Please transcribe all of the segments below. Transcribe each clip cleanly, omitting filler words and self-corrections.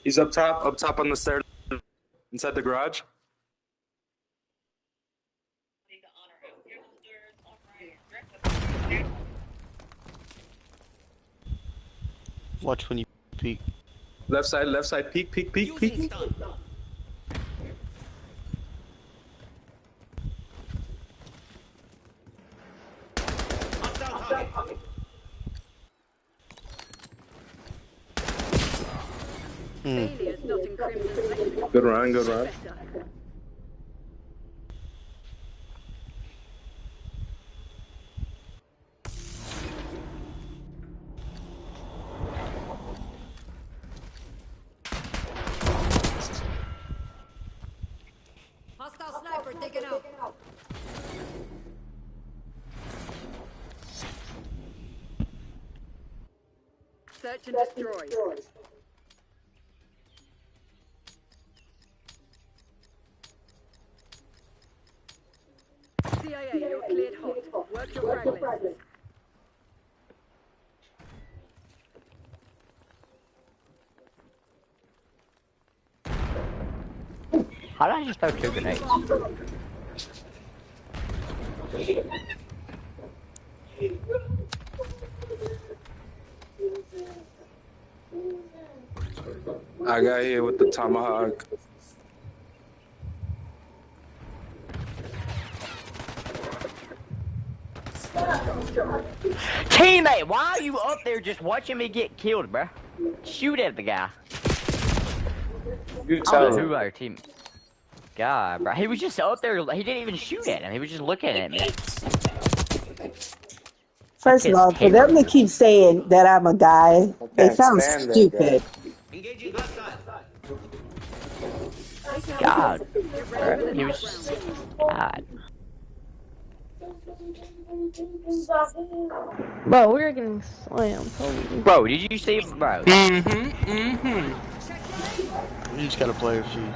He's up top on the stairs, inside the garage. Watch when you peek. Left side, peek, peek, peek, peek. Good run, good run. Hostile sniper taken out. Search and destroy. CIA, you're cleared hot. Work your fragments. How did I just throw 2 grenades? I got here with the tomahawk. Teammate, why are you up there just watching me get killed, bruh? Shoot at the guy. You I tell don't know him. who our team. God, bro. He was just up there. He didn't even shoot at him. He was just looking at me. First of all, for them to keep saying that I'm a guy, it Can't sounds stand that stupid. God. Bro, he was just... God. Bro, we're getting slammed. Holy. Bro, did you see... Bro. You just gotta play a few.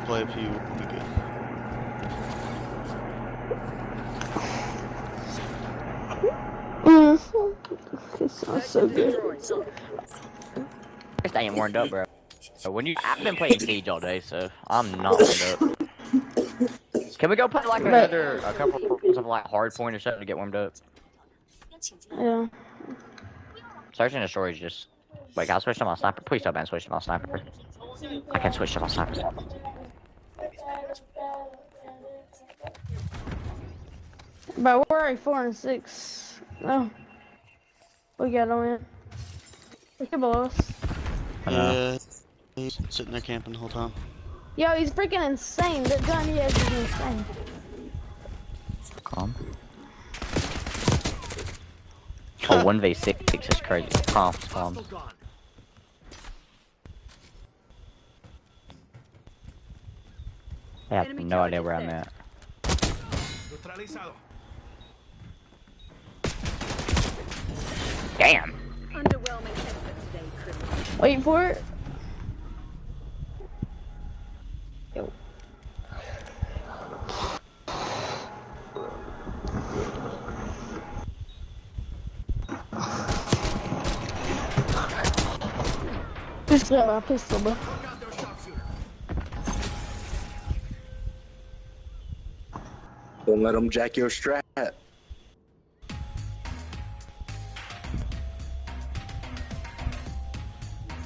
Play a few, we'll be good. It sounds so good. I ain't warmed up, bro. When you... I've been playing Siege all day, so I'm not warmed up. Can we go play like a couple of like hard point or something to get warmed up? Yeah. Search and destroy is just... Wait, can I switch to my sniper? Please don't ban switch to my sniper. I can switch to my sniper. But we're already 4 and 6. No. We got him in. Look at below us. Yeah, he's sitting there camping the whole time. Yo, he's freaking insane. That gun he has is insane. Calm. Oh, 1v6 is crazy. Calm. I have no idea where I'm at. Damn. Wait for it. Yo. Just grab my pistol, bro. Don't let him jack your strat.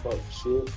Fuck shit.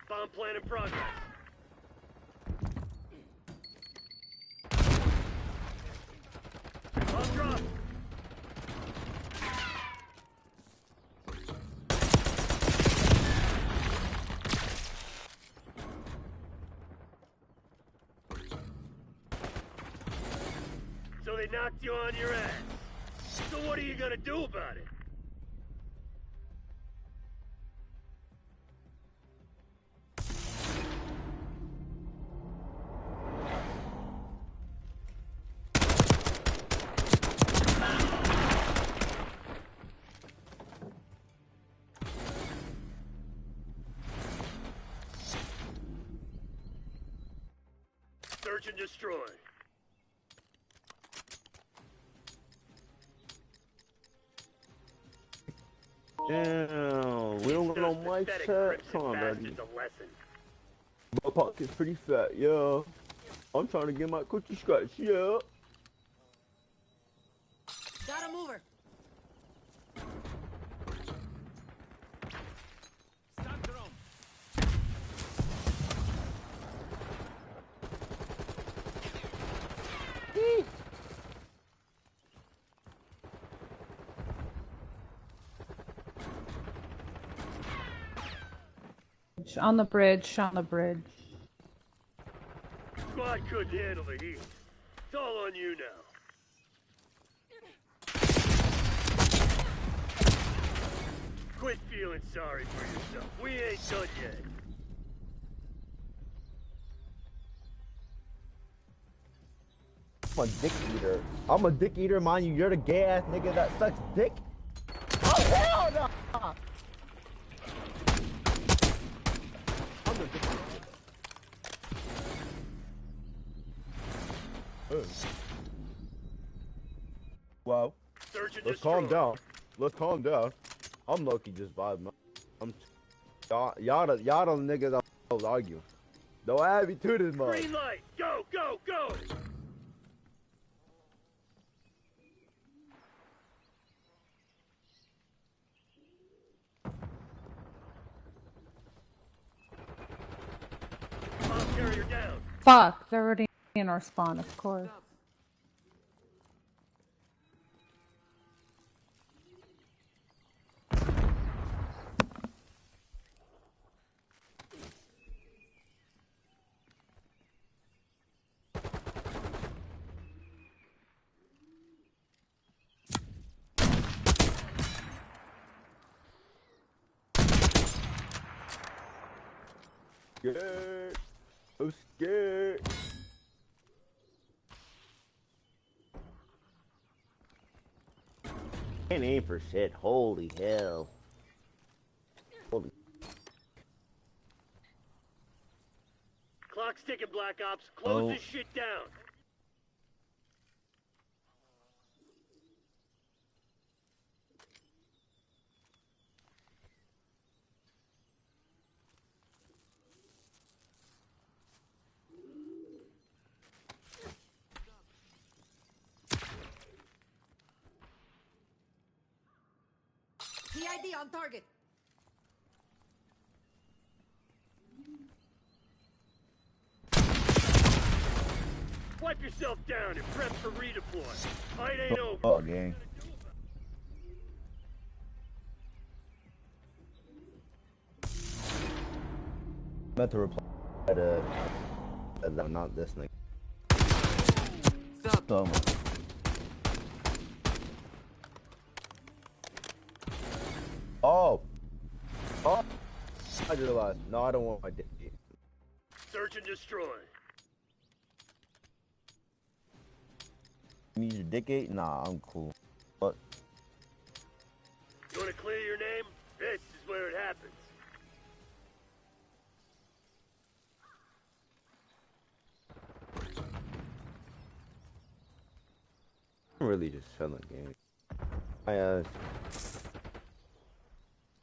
Bomb plan in progress. Bomb drop. So they knocked you on your ass. So what are you gonna do about it? Search and destroy. Damn, we don't got no mic set. Come on, buddy. My pocket's pretty fat, yeah. I'm trying to get my cookie scratch, yeah. Got a mover. Stop drone. On the bridge, on the bridge. Squad couldn't handle the heat. It's all on you now. Quit feeling sorry for yourself. We ain't done yet. I'm a dick eater. I'm a dick eater, mind you. You're the gay ass nigga that sucks dick. Oh, hell no! I'm the dick eater. Wow. Let's calm down. Let's calm down. I'm lucky just vibing. Y'all the niggas that argue. Don't add me to this mug. Green light! Go, go, go! Bomb carrier down. Fuck, they're already in our spawn, of course. Scared. I'm scared. Can't aim for shit. Holy hell. Holy. Clock's ticking, Black Ops. Close this shit down. CID on target. Wipe yourself down and prep for redeploy. Fight ain't over. Oh, gang. Meant to reply to not this thing. Stop. Oh. Oh. I realized. No, I don't want my dick. Search and destroy. You need your dick ate? Nah, I'm cool. What? You wanna clear your name? This is where it happens. I'm really just chilling, gang.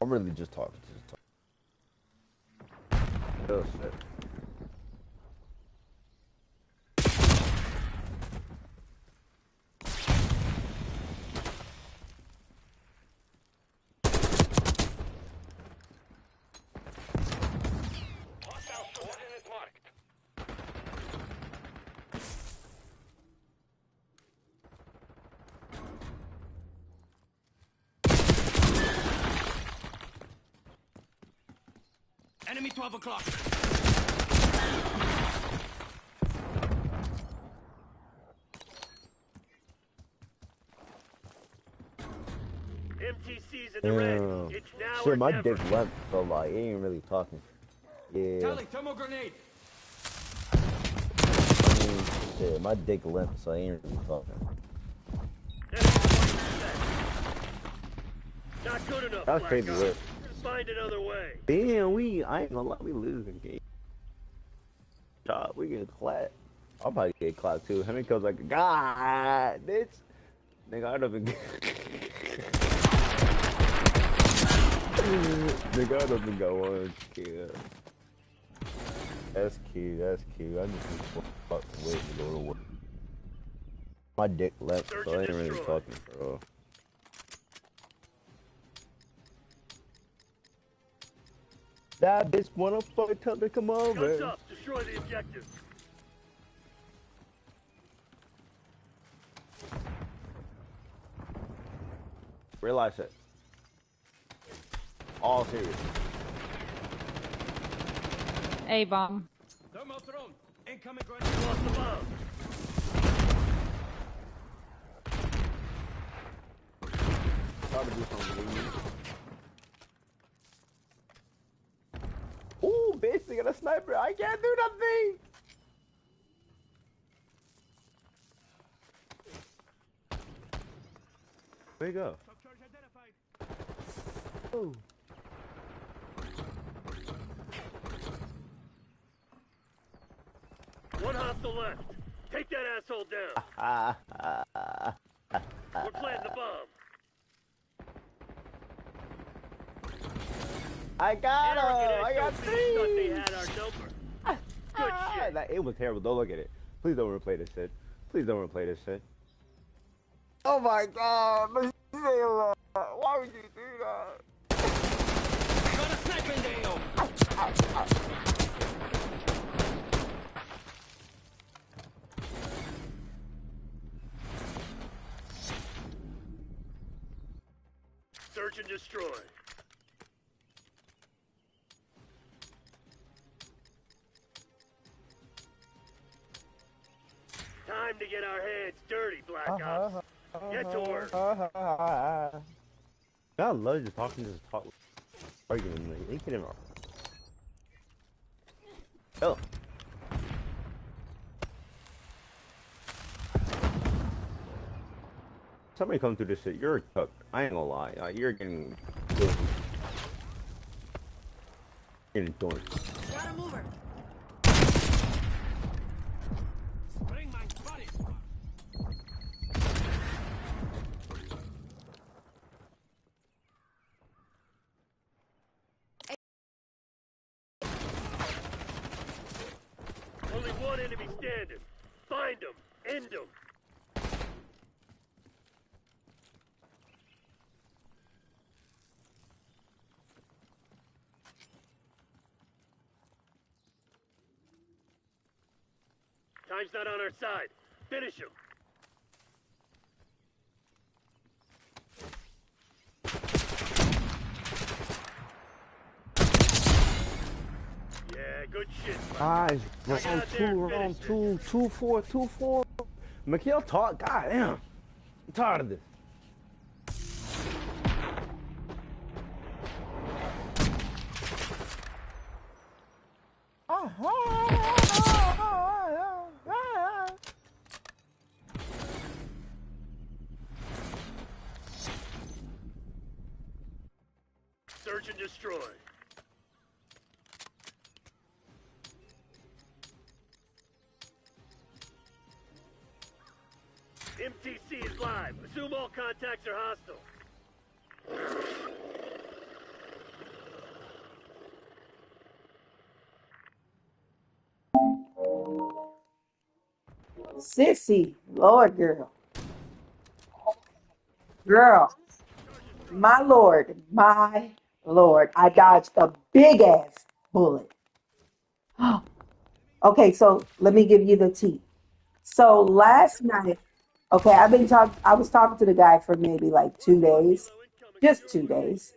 I'm really just talking. Oh shit. Enemy 12 o'clock. MTC's in the red. It's now or Shit, my never. dick left, so like, he ain't really talking. Yeah. Tally, thermal grenade. I mean, shit, my dick limp, so I ain't really talking. Not good enough. That's Black crazy Ops. lit. Find another way. Damn, I ain't gonna lie, we losing, game. We get clapped. I'll probably get clapped too. How many kills like, God, bitch? Nigga, I'd have been. Nigga, I'd have been got one kill. That's cute, that's cute. I just need to fuck wait to go to work. My dick left, so I ain't really talking, bro. That bitch wanna fuck, tell her come over. Guns up. Destroy the objective. Realize it. All serious. A-bomb. Thermal thrown. Incoming grenade. Lost the bomb. Try to do something. Ooh, bitch, they got a sniper. I can't do nothing. Where you go? Oh. One hostile left. Take that asshole down. We're planting the bomb. I got him! I got SOBs three! thought they had our number. Good shit. That, it was terrible. Don't look at it. Please don't replay this shit. Please don't replay this shit. Oh my god! Why would you do that? Got a sniper in the AO. Search and destroy. Time to get our hands dirty, Black Ops. Get to work. I love just talking to this talk. Arguing, like, they couldn't. Oh. Somebody come through this shit. You're cooked. I ain't gonna lie. You're getting. Getting dorked. Got a mover. Spring mine spotted. Only one enemy standing. Find him. End him. Time's not on our side. Finish him. Yeah, good shit. Guys, Get round out there two, and round finish two, 2-4, 2-4. Mikhail talk. Goddamn. I'm tired of this. Search and destroy. MTC is live. Assume all contacts are hostile. Sissy, Lord, girl, girl, my Lord, I dodged a big ass bullet. Okay, so let me give you the tea. So last night, okay, I was talking to the guy for maybe like 2 days, just 2 days,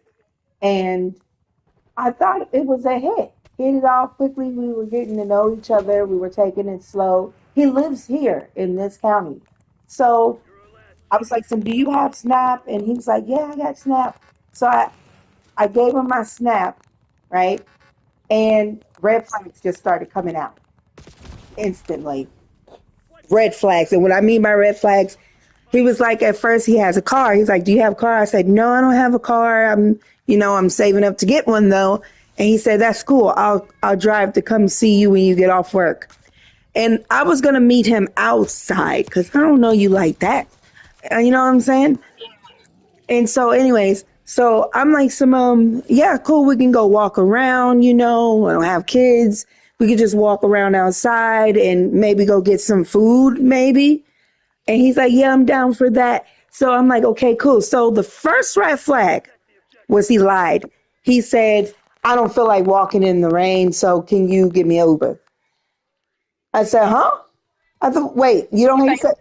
and I thought it was a hit. Hit it off quickly. We were getting to know each other. We were taking it slow. He lives here in this county. So I was like, so do you have Snap? And he was like, yeah, I got Snap. So I gave him my Snap, right? And red flags just started coming out instantly. Red flags. And what I mean by red flags, he was like, at first he has a car. He's like, do you have a car? I said, no, I don't have a car. I'm saving up to get one though. And he said, that's cool. I'll drive to come see you when you get off work. And I was going to meet him outside because I don't know you like that. You know what I'm saying? And so anyways, so I'm like, yeah, cool. We can go walk around, I don't have kids. We could just walk around outside and maybe go get some food, maybe. And he's like, yeah, I'm down for that. So I'm like, okay, cool. So the first red flag was he lied. He said, I don't feel like walking in the rain, so can you give me an Uber? I said, huh? I thought, wait, you don't he said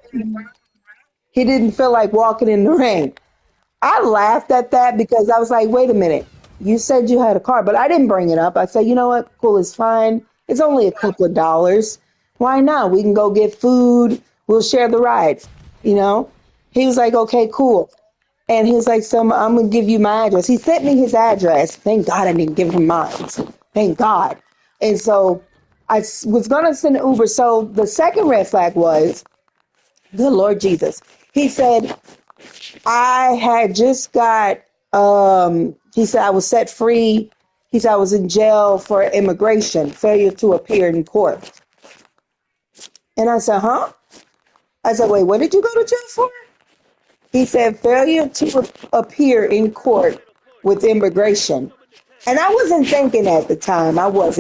he didn't feel like walking in the rain. I laughed at that because I was like, wait a minute. You said you had a car, but I didn't bring it up. I said, you know what? Cool, it's fine. It's only a couple of dollars. Why not? We can go get food. We'll share the ride. He was like, okay, cool. And he was like, I'm going to give you my address. He sent me his address. Thank God I didn't give him mine. Thank God. And so I was going to send an Uber. So the second red flag was, the Lord Jesus. He said, I had just got, he said I was set free. He said I was in jail for immigration, failure to appear in court. And I said, huh? I said, wait, what did you go to jail for? He said, failure to appear in court with immigration. And I wasn't thinking at the time. I was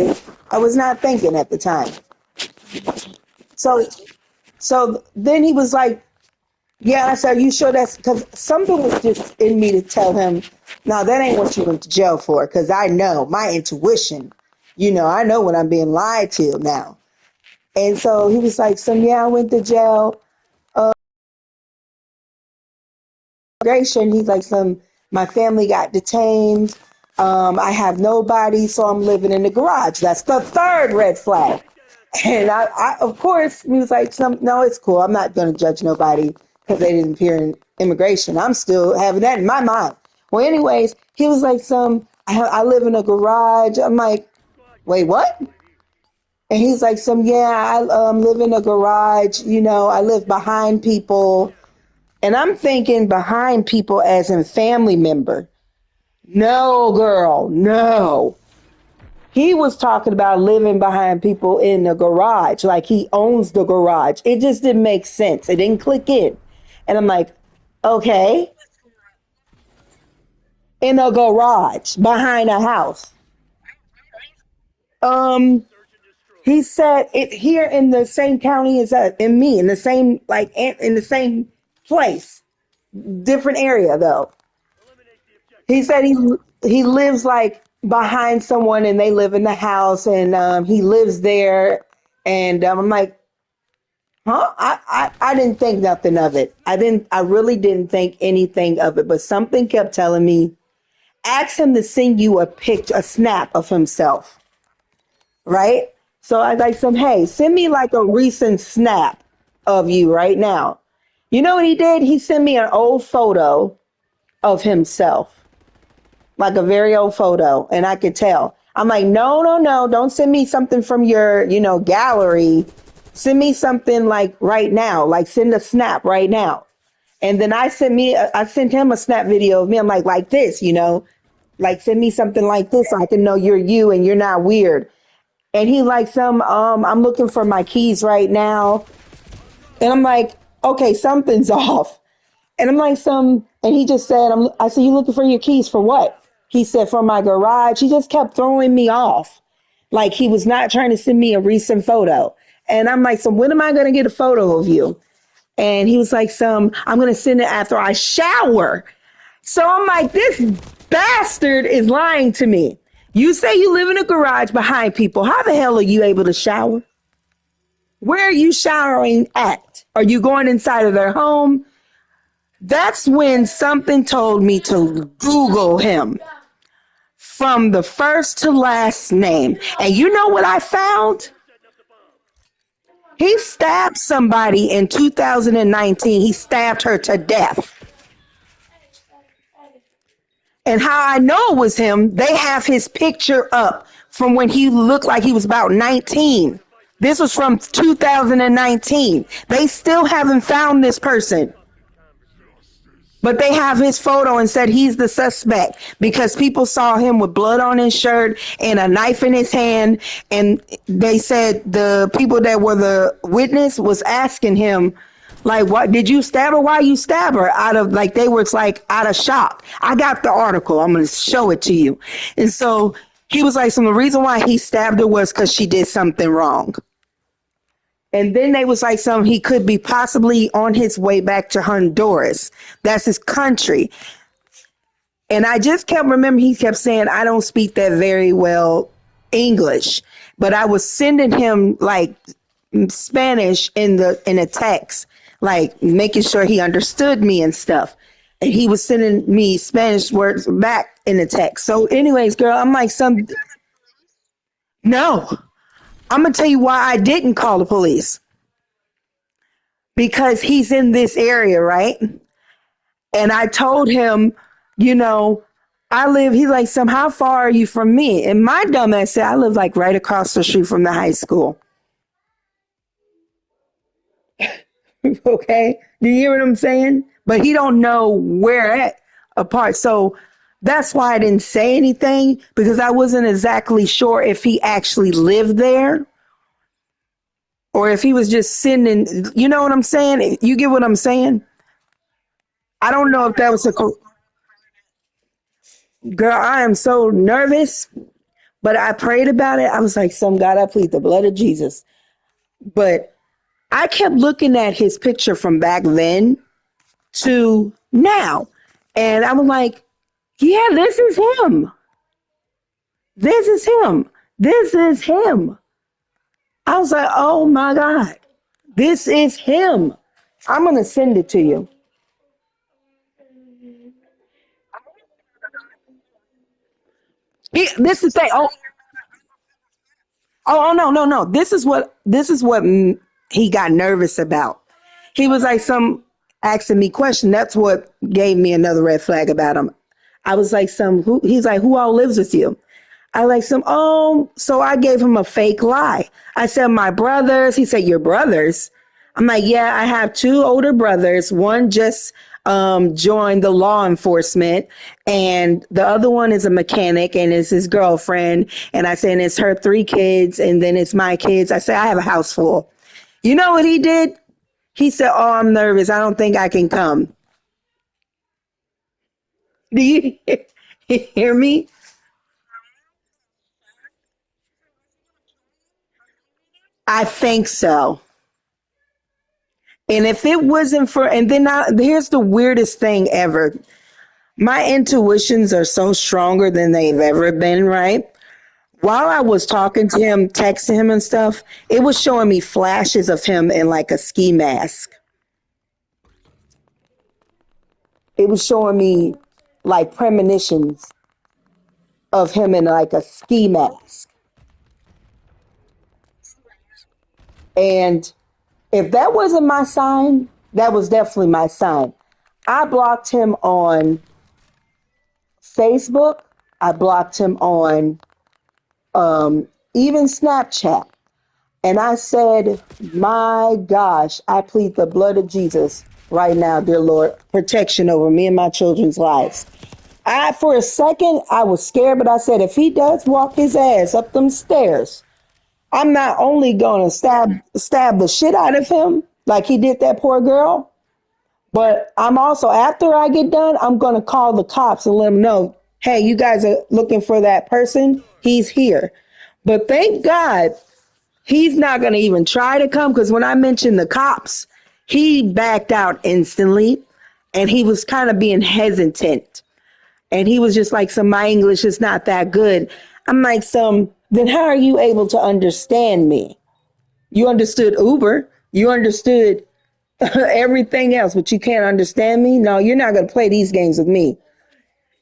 not thinking at the time. So then he was like, yeah, I said, are you sure that's because something was just in me to tell him, no, that ain't what you went to jail for. Because I know my intuition, I know when I'm being lied to now. And so he was like, yeah, I went to jail. Immigration. He's like, my family got detained. I have nobody, so I'm living in the garage. That's the third red flag. And I of course, he was like, no, it's cool. I'm not going to judge nobody because they didn't appear in immigration. I'm still having that in my mind. Well, anyways, he was like, I live in a garage. I'm like, wait, what? And he's like, yeah, I live in a garage. I live behind people. And I'm thinking behind people as in family member. No, girl, no. He was talking about living behind people in the garage, like he owns the garage. It just didn't make sense. It didn't click in. And I'm like, okay. In a garage behind a house. He said it here in the same county as in me, in the same in the same place, different area though. He said he lives like behind someone and they live in the house and he lives there and I'm like, Huh? I didn't think nothing of it. I really didn't think anything of it, but something kept telling me, ask him to send you a snap of himself, right? So I was like, hey, send me like a recent snap of you right now. You know what he did? He sent me an old photo of himself, like a very old photo, and I could tell. I'm like, no, no, no, don't send me something from your, gallery. Send me something like right now, like send a snap right now. And then I sent him a snap video of me. I'm like this, like send me something like this so I can know you're you and you're not weird. And he like I'm looking for my keys right now. And I'm like, okay, something's off. And I'm like, and he just said, I said, you looking for your keys for what? He said, for my garage. He just kept throwing me off. Like he was not trying to send me a recent photo. And I'm like, so when am I going to get a photo of you? And he was like, I'm going to send it after I shower. So I'm like, this bastard is lying to me. You say you live in a garage behind people. How the hell are you able to shower? Where are you showering at? Are you going inside of their home? That's when something told me to Google him from the first to last name. And you know what I found? He stabbed somebody in 2019. He stabbed her to death. And how I know it was him, they have his picture up from when he looked like he was about 19. This was from 2019. They still haven't found this person. But they have his photo and said he's the suspect because people saw him with blood on his shirt and a knife in his hand. And they said the people that were the witness was asking him, like, what did you stab her? Why you stab her? Out of shock. I got the article. I'm going to show it to you. And so he was like, so the reason why he stabbed her was because she did something wrong. And then they was like, he could be possibly on his way back to Honduras. That's his country. And I just kept remembering, he kept saying, I don't speak that very well English, but I was sending him like Spanish in a text, like making sure he understood me and stuff. And he was sending me Spanish words back in the text. So anyways, girl, I'm like, no. I'm going to tell you why I didn't call the police. Because he's in this area, right? And I told him, he's like, how far are you from me? And my dumbass said, I live like right across the street from the high school. Okay? Do you hear what I'm saying? But he don't know where at apart. So that's why I didn't say anything, because I wasn't exactly sure if he actually lived there or if he was just sending, you know what I'm saying? You get what I'm saying? I don't know if that was girl, I am so nervous, but I prayed about it. I was like, God, I plead the blood of Jesus. But I kept looking at his picture from back then to now. And I was like, yeah, this is him. This is him. This is him. I was like, oh my God, this is him. I'm going to send it to you. This is the thing. Oh, no. This is what he got nervous about. He was like asking me question. That's what gave me another red flag about him. I was like, he's like, who all lives with you? I like so I gave him a fake lie. I said, my brothers. He said, your brothers? I'm like, yeah, I have two older brothers. One just joined the law enforcement, and the other one is a mechanic and is his girlfriend. And I said, and it's her 3 kids, and then it's my kids. I said, I have a house full. You know what he did? He said, oh, I'm nervous. I don't think I can come. Do you hear me? I think so. And if it wasn't for, and then here's the weirdest thing ever. My intuitions are so stronger than they've ever been, right? while I was talking to him, texting him and stuff, it was showing me flashes of him in like a ski mask. It was showing me like premonitions of him in like a ski mask. And if that wasn't my sign, that was definitely my sign. I blocked him on Facebook. I blocked him on even Snapchat. And I said, my gosh, I plead the blood of Jesus right now, dear Lord, protection over me and my children's lives. For a second, I was scared, but I said, if he does walk his ass up them stairs, I'm not only going to stab the shit out of him like he did that poor girl, but I'm also, after I get done, I'm going to call the cops and let them know, hey, you guys are looking for that person. He's here. But thank God he's not going to even try to come, because when I mentioned the cops, he backed out instantly and he was kind of being hesitant. And he was just like, my English is not that good. I'm like, then how are you able to understand me? You understood Uber. You understood everything else, but you can't understand me? No, you're not going to play these games with me.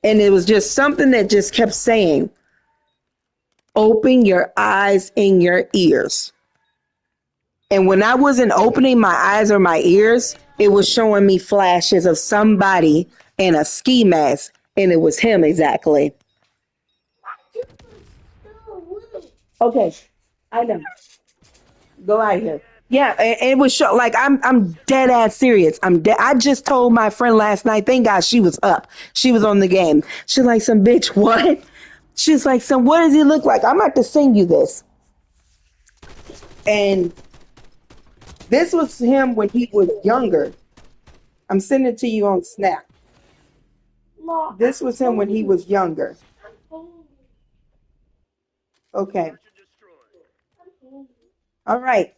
And it was just something that just kept saying, open your eyes and your ears. And when I wasn't opening my eyes or my ears, it was showing me flashes of somebody in a ski mask. And it was him exactly. Okay, I know. Go out of here. Yeah, and it was like I'm dead ass serious. I just told my friend last night. Thank God she was up. She was on the game. She's like, some bitch, what? She's like, what does he look like? I'm about to send you this. And this was him when he was younger. I'm sending it to you on Snap. This was him when he was younger. Okay. All right.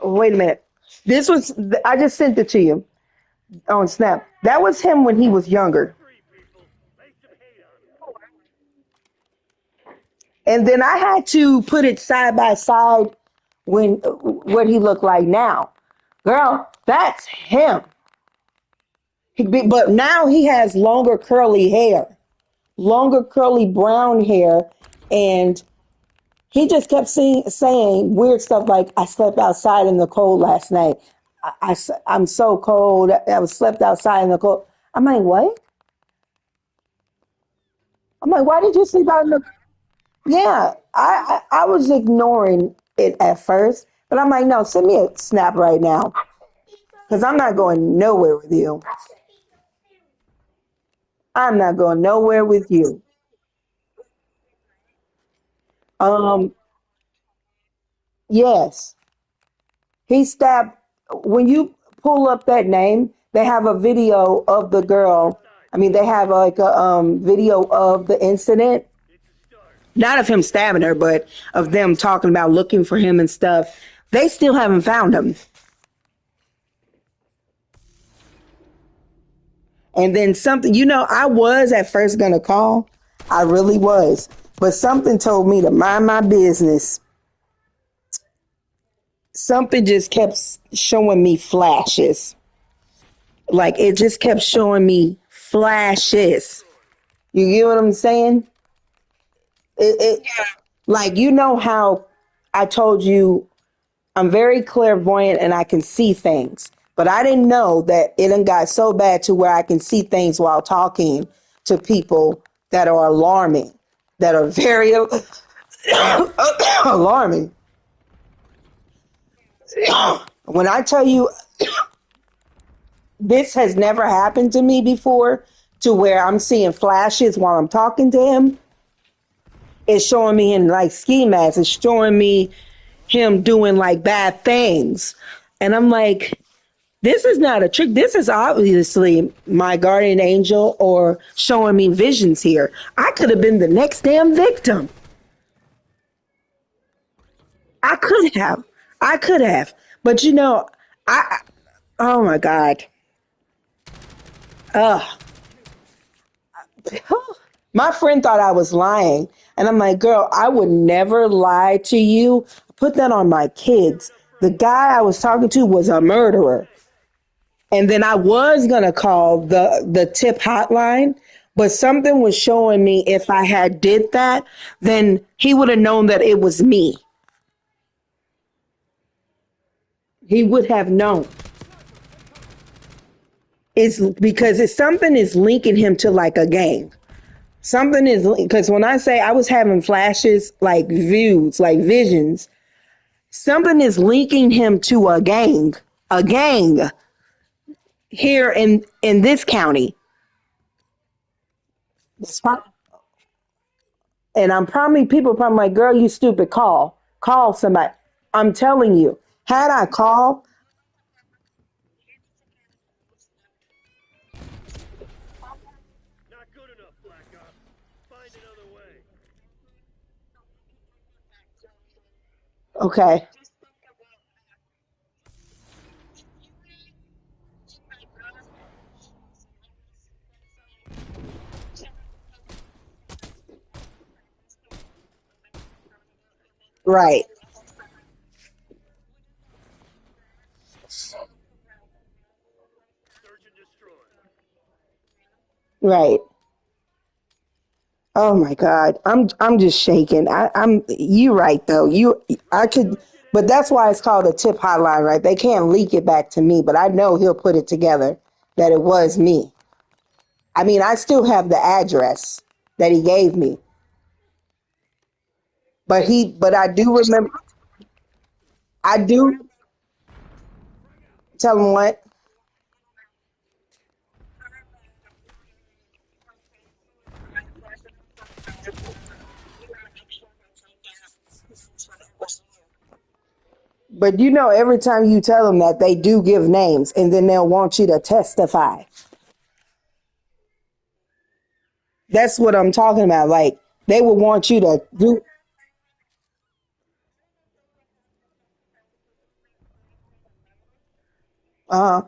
Wait a minute. I just sent it to you on Snap. That was him when he was younger. And then I had to put it side by side what he looked like now. Girl, that's him. But now he has longer curly hair, longer curly brown hair, and he just kept saying weird stuff like, I slept outside in the cold last night. I'm so cold. I slept outside in the cold. I'm like, what? I'm like, why did you sleep out in the... Yeah, I was ignoring it at first, but I'm like, no, send me a Snap right now, because I'm not going nowhere with you. I'm not going nowhere with you. Yes, he stabbed. When you pull up that name, they have a video of the girl. I mean, they have like a video of the incident, not of him stabbing her, but of them talking about looking for him and stuff. They still haven't found him. And then something, I was at first going to call. I really was. But something told me to mind my business. Something just kept showing me flashes. Like, it just kept showing me flashes. You get what I'm saying? Like, how I told you I'm very clairvoyant and I can see things. But I didn't know that it done got so bad to where I can see things while talking to people that are alarming, that are very alarming. When I tell you, this has never happened to me before, to where I'm seeing flashes while I'm talking to him. It's showing me in like ski masks. It's showing me him doing like bad things. And I'm like, this is not a trick. This is obviously my guardian angel or showing me visions here. I could have been the next damn victim. I could have. But oh my God. My friend thought I was lying. And I'm like, girl, I would never lie to you. Put that on my kids. The guy I was talking to was a murderer. And then I was going to call the tip hotline, but something was showing me if I had did that, then he would have known that it was me. He would have known. It's because it's something is linking him to like a gang. Something is because when I say I was having flashes, like views, like visions, something is linking him to a gang here in this county. And I'm probably people are probably like, girl, you stupid, call somebody. I'm telling you, had I called, Not good enough, Black Ops. Find another way. okay, right, Search and destroy. right. Oh my God, I'm just shaking. I'm you right though. I could, but that's why it's called a tip hotline, right? They can't leak it back to me, but I know he'll put it together that it was me. I mean, I still have the address that he gave me, but I do remember. I do tell him what. But you know, every time you tell them that, they do give names, and then they'll want you to testify. That's what I'm talking about. Like they will want you to do. Uh,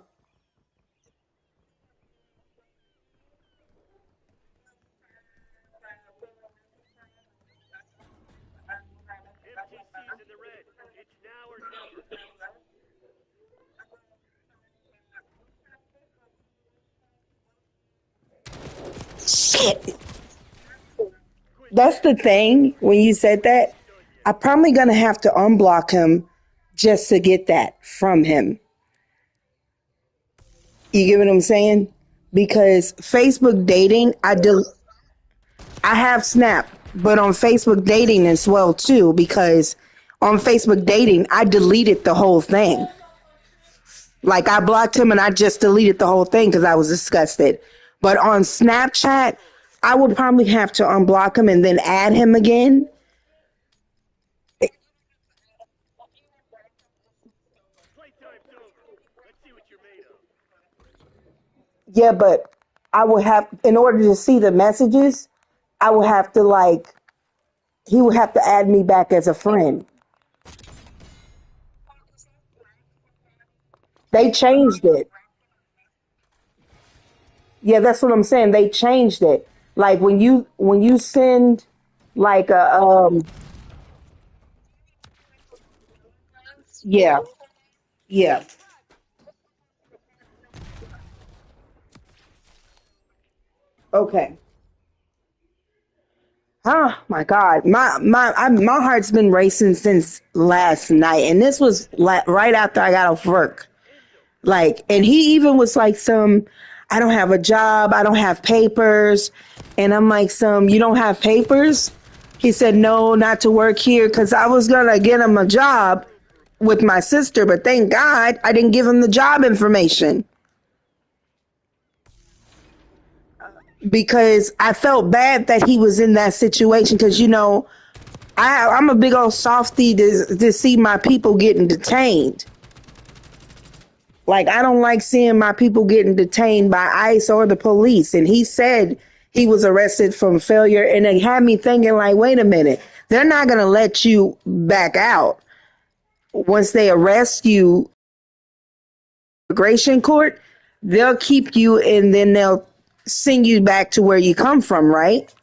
MTC's in the red. It's now or never. shit. That's the thing. When you said that, I'm probably gonna have to unblock him just to get that from him. You get what I'm saying? Because Facebook dating, I have Snap, but on Facebook dating as well too. Because on Facebook dating, I deleted the whole thing. Like I blocked him and I just deleted the whole thing because I was disgusted. But on Snapchat, I would probably have to unblock him and then add him again. Playtime's over. Let's see what you're made of. Yeah, but I would have, in order to see the messages, I would have to like, he would have to add me back as a friend. They changed it. Yeah, that's what I'm saying. They changed it. Like when you send like a yeah, yeah. Okay. Oh my God, my heart's been racing since last night, and this was right after I got off work. Like, and he even was like, I don't have a job, I don't have papers, and I'm like, you don't have papers? He said, no, not to work here, because I was gonna get him a job with my sister, but thank God I didn't give him the job information because I felt bad that he was in that situation. Because I'm a big old softy to see my people getting detained. Like I don't like seeing my people getting detained by ICE or the police. And he said he was arrested from failure, and it had me thinking, like, wait a minute, they're not gonna let you back out once they arrest you. Immigration court, they'll keep you and then they'll send you back to where you come from, right?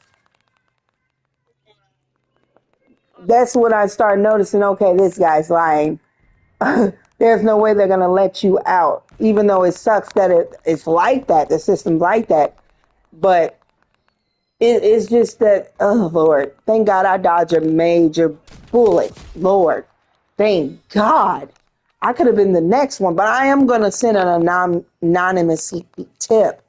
that's when I started noticing, okay, this guy's lying. There's no way they're going to let you out, even though it sucks that it's like that. The system's like that. But it's just that, oh, Lord, thank God I dodged a major bullet. Lord, thank God. I could have been the next one, but I am going to send an anonymous tip.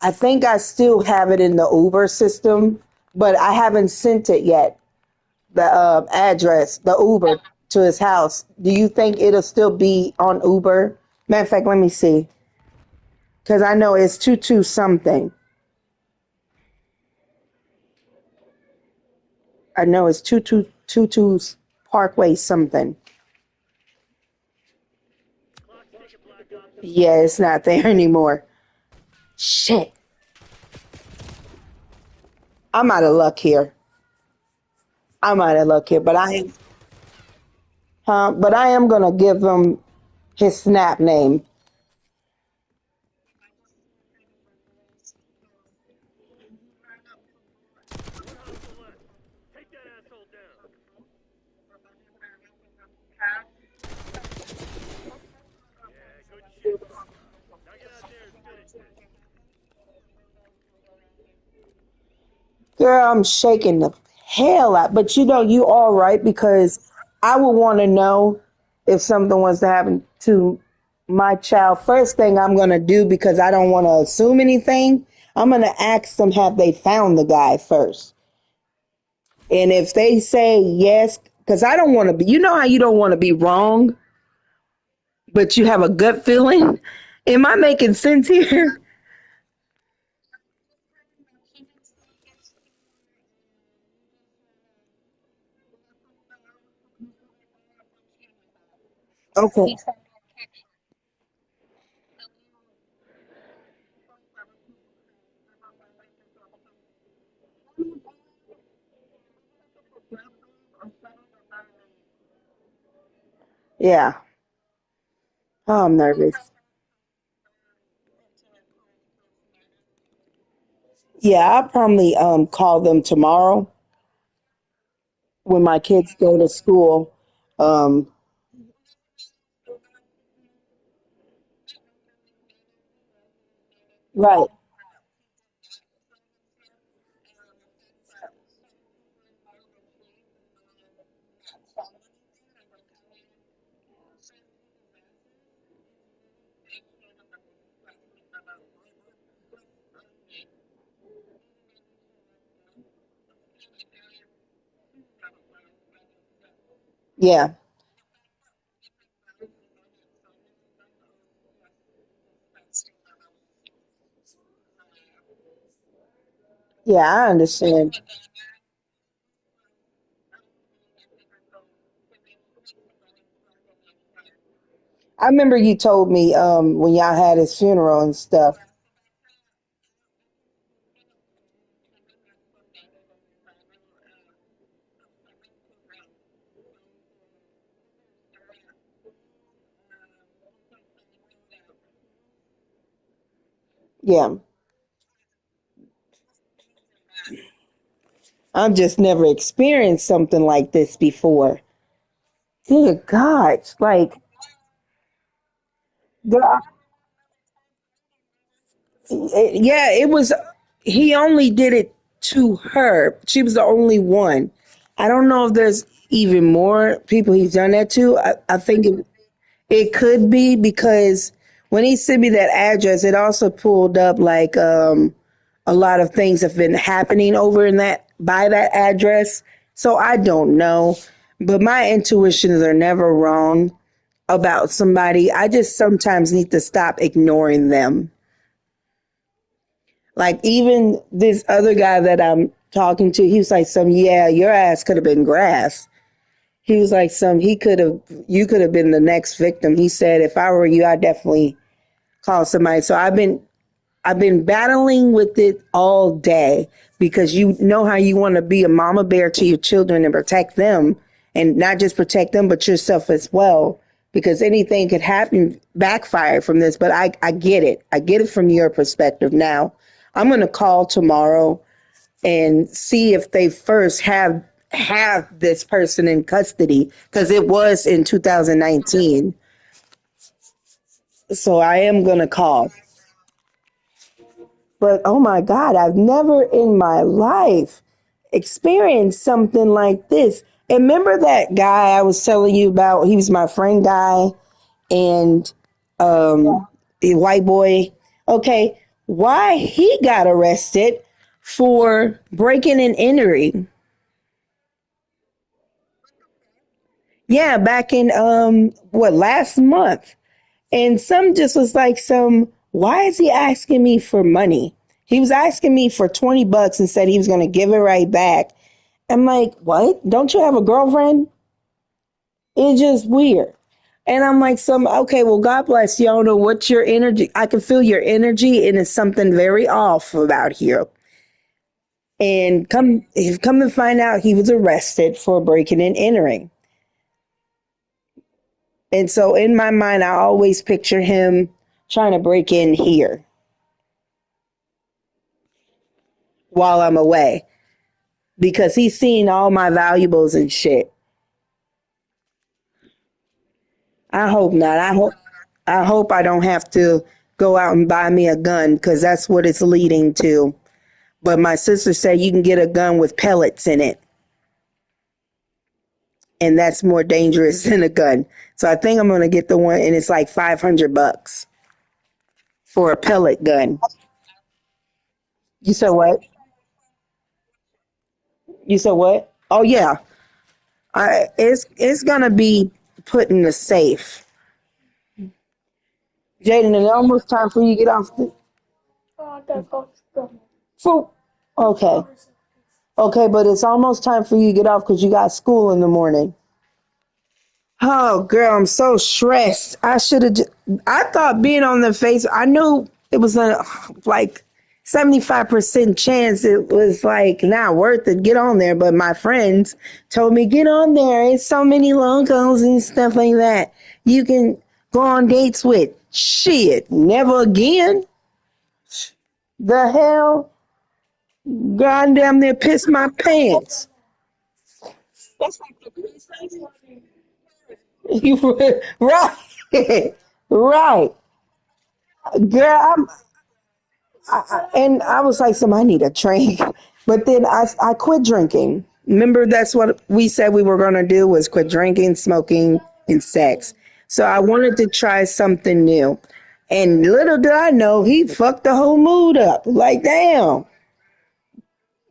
I think I still have it in the Uber system, but I haven't sent it yet. The address, the Uber to his house. Do you think it'll still be on Uber? Matter of fact, let me see. Because I know it's 22 something. I know it's 2222 Parkway something. Yeah, it's not there anymore. Shit. I'm out of luck here. But I am gonna give him his snap name. Take that asshole down. Yeah, good shit. Now get out there and finish this. Girl, I'm shaking the hell out. But you all right, because I would want to know if something was to happen to my child. First thing I'm gonna do, because I don't want to assume anything, I'm gonna ask them, have they found the guy first? And if they say yes, because I don't want to be, you know how you don't want to be wrong, but you have a gut feeling? Am I making sense here? Okay. Yeah. Oh, I'm nervous. Yeah, I'll probably call them tomorrow when my kids go to school. Um, right. Yeah. Yeah, I understand. I remember you told me when y'all had his funeral and stuff. Yeah. I've just never experienced something like this before. Good God. Like, the, yeah, it was, he only did it to her. She was the only one. I don't know if there's even more people he's done that to. I think it could be, because when he sent me that address, it also pulled up like a lot of things have been happening over in that by that address. So I don't know, but my intuitions are never wrong about somebody. I just sometimes need to stop ignoring them. Like even this other guy that I'm talking to, he was like, "Some yeah, your ass could have been grass." He was like, "Some he could have, you could have been the next victim." He said, "If I were you, I'd definitely call somebody." So I've been battling with it all day, because you know how you want to be a mama bear to your children and protect them, and not just protect them, but yourself as well, because anything could happen, backfire from this. But I get it. I get it from your perspective now. I'm going to call tomorrow and see if they first have have this person in custody because it was in 2019. So I am going to call. But oh my God, I've never in my life experienced something like this. And remember that guy I was telling you about? He was my friend guy and the white boy. Okay, why he got arrested for breaking and entering? Yeah, back in last month. And some just was like why is he asking me for money? He was asking me for $20 and said he was going to give it right back. I'm like, what? Don't you have a girlfriend? It's just weird. And I'm like, okay, well, God bless you. I don't know what's your energy. I can feel your energy and it's something very off about here. And come to find out he was arrested for breaking and entering. And so in my mind, I always picture him trying to break in here while I'm away because he's seen all my valuables and shit. I hope not. I hope I don't have to go out and buy me a gun because that's what it's leading to. But my sister said you can get a gun with pellets in it. And that's more dangerous than a gun. So I think I'm going to get the one and it's like $500 for a pellet gun. You said what? You said what? Oh yeah. It's gonna be put in the safe. Jaden, it's almost time for you to get off the so okay. Okay, but it's almost time for you to get off because you got school in the morning. Oh girl, I'm so stressed. I thought being on the face I knew it was a like 75% chance it was like not worth it. Get on there, but my friends told me get on there. It's so many locals and stuff like that. You can go on dates with. Shit, never again. The hell, God damn near pissed my pants. Right, right, girl. And I was like, I need a drink. But then I quit drinking. Remember, that's what we said we were going to do was quit drinking, smoking, and sex. So I wanted to try something new. And little did I know, he fucked the whole mood up. Like, damn,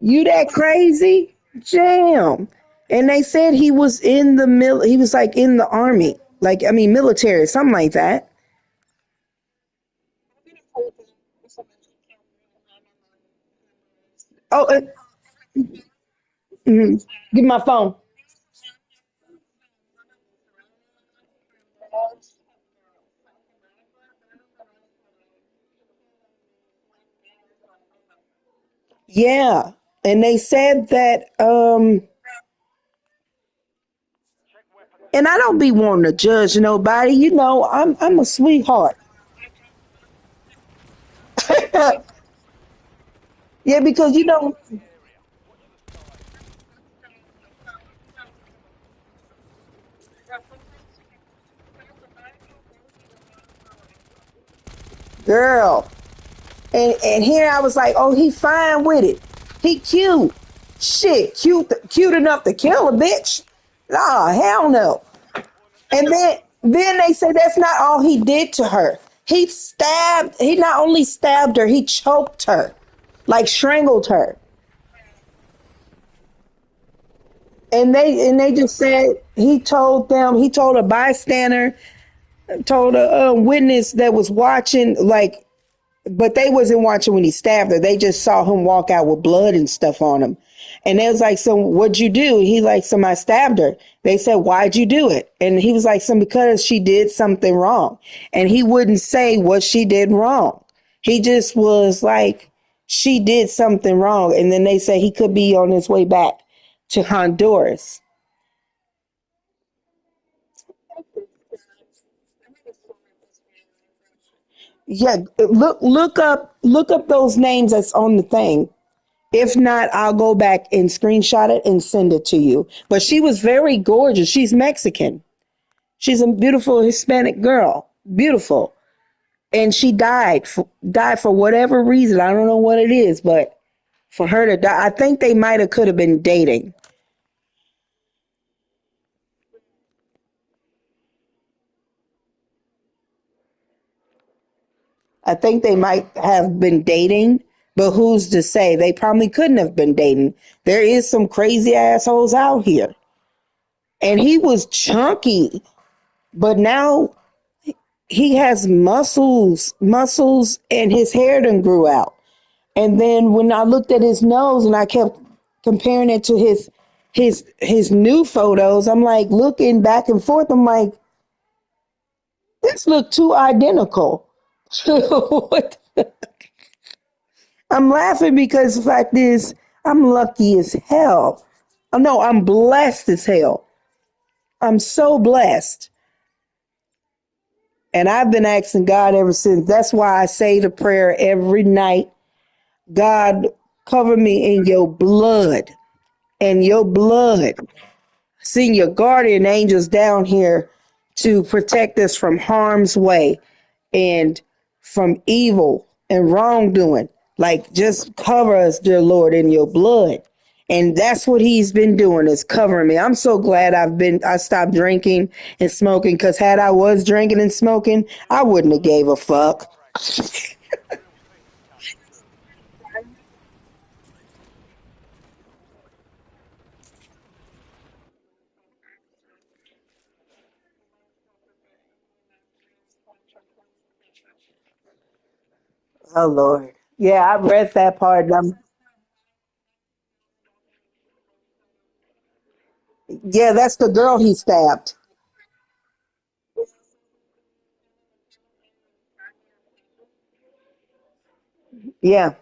you that crazy? Damn. And they said he was in he was like in the army. Like, I mean, military, something like that. Oh, give me my phone. Yeah. And they said that, and I don't be wanting to judge nobody. I'm a sweetheart. Yeah, because girl. And here I was like, oh, he fine with it. He cute. Shit, cute enough to kill a bitch. Nah, hell no. And then they say that's not all he did to her. He not only stabbed her, he choked her, like strangled her. And they just said he told a bystander, told a witness that was watching, like, but they wasn't watching when he stabbed her. They just saw him walk out with blood and stuff on him. And they was like, so what'd you do? He like, I stabbed her. They said, why'd you do it? And he was like, because she did something wrong. And he wouldn't say what she did wrong. He just was like, she did something wrong. And then they say he could be on his way back to Honduras. Yeah, look up those names that's on the thing. If not, I'll go back and screenshot it and send it to you. But she was very gorgeous. She's Mexican. She's a beautiful Hispanic girl. Beautiful. And she died for whatever reason. I don't know what it is, but for her to die, I think they could have been dating. I think they might have been dating, but who's to say? They probably couldn't have been dating. There is some crazy assholes out here. And he was chunky, but now he has muscles, and his hair done grew out. And then when I looked at his nose and I kept comparing it to his new photos, I'm like looking back and forth. I'm like, this look too identical. What? I'm laughing because the fact is, I'm lucky as hell. Oh, no, I'm blessed as hell. I'm so blessed. And I've been asking God ever since. That's why I say the prayer every night. God, cover me in your blood. And your blood. Send your guardian angels down here to protect us from harm's way and from evil and wrongdoing. Like, just cover us, dear Lord, in your blood. And that's what he's been doing, is covering me. I'm so glad I stopped drinking and smoking, because had I was drinking and smoking, I wouldn't have gave a fuck. Oh, Lord. Yeah, I read that part. Yeah, that's the girl he stabbed. Yeah.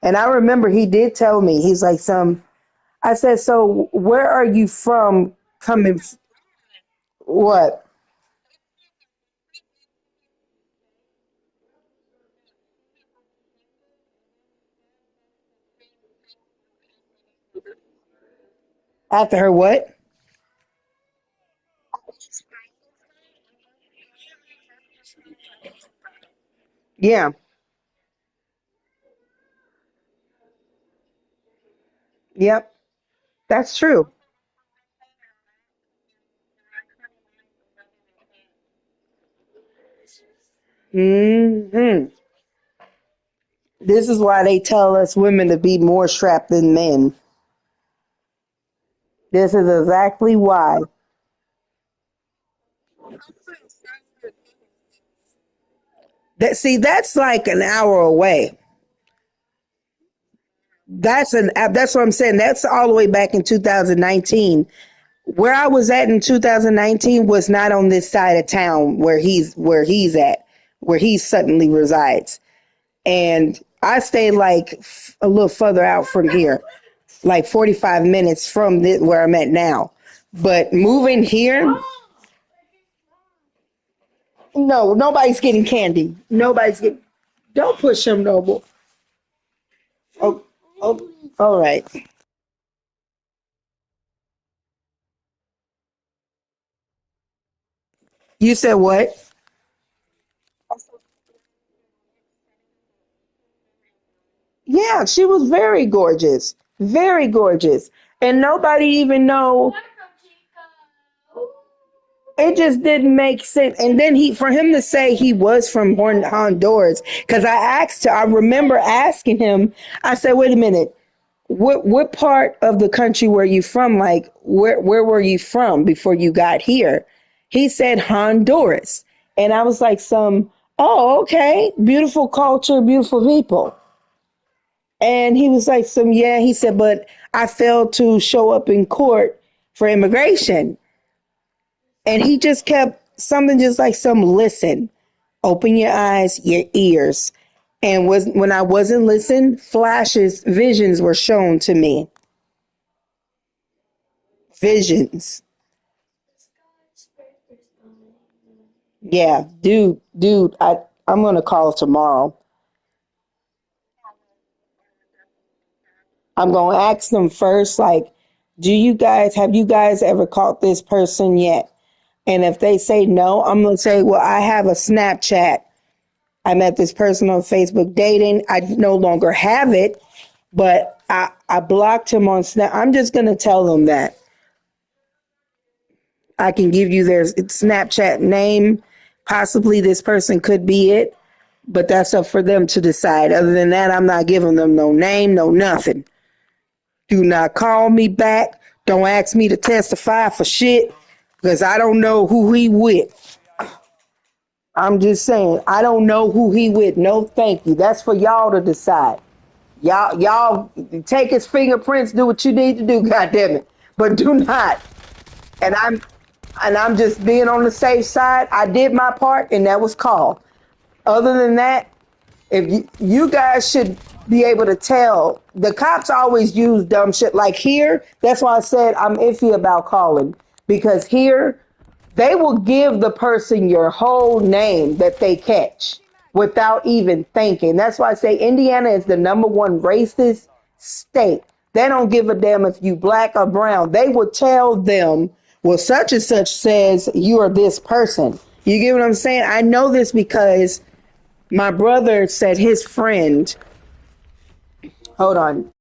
And I remember he did tell me, he's like, I said, so where are you from coming? What? After her what? Yeah. Yep. That's true. Hmm. This is why they tell us women to be more strapped than men. This is exactly why. That's like an hour away. That's what I'm saying. That's all the way back in 2019. Where I was at in 2019 was not on this side of town where he's at, where he suddenly resides. And I stayed like a little further out from here, like 45 minutes from where I'm at now. But moving here, no, nobody's getting candy. Nobody's getting. Don't push him, Noble. Oh, oh, all right. You said what? Yeah, she was very gorgeous, very gorgeous, and nobody even know. It just didn't make sense. And then for him to say he was from Honduras, because I remember asking him. I said, "Wait a minute, what part of the country were you from? Like, where were you from before you got here?" He said Honduras, and I was like, "Oh, okay, beautiful culture, beautiful people." And he was like, yeah." He said, "But I failed to show up in court for immigration." And he just kept something just like listen, open your eyes, your ears. And when I wasn't listening, visions were shown to me. Visions. Yeah, dude, I'm gonna call tomorrow. I'm going to ask them first, like, have you guys ever caught this person yet? And if they say no, I'm going to say, well, I have a Snapchat. I met this person on Facebook dating. I no longer have it, but I blocked him on Snap. I'm just going to tell them that. I can give you their Snapchat name. Possibly this person could be it, but that's up for them to decide. Other than that, I'm not giving them no name, no nothing. Do not call me back. Don't ask me to testify for shit because I don't know who he with. I'm just saying, I don't know who he with. No, thank you. That's for y'all to decide. Y'all take his fingerprints, do what you need to do, goddammit. But do not. And I'm just being on the safe side. I did my part, and that was called. Other than that, if you guys should be able to tell. The cops always use dumb shit. Like here, that's why I said I'm iffy about calling. Because here, they will give the person your whole name that they catch without even thinking. That's why I say Indiana is the #1 racist state. They don't give a damn if you black or brown. They will tell them, well, such and such says you are this person. You get what I'm saying? I know this because my brother said his friend, hold on.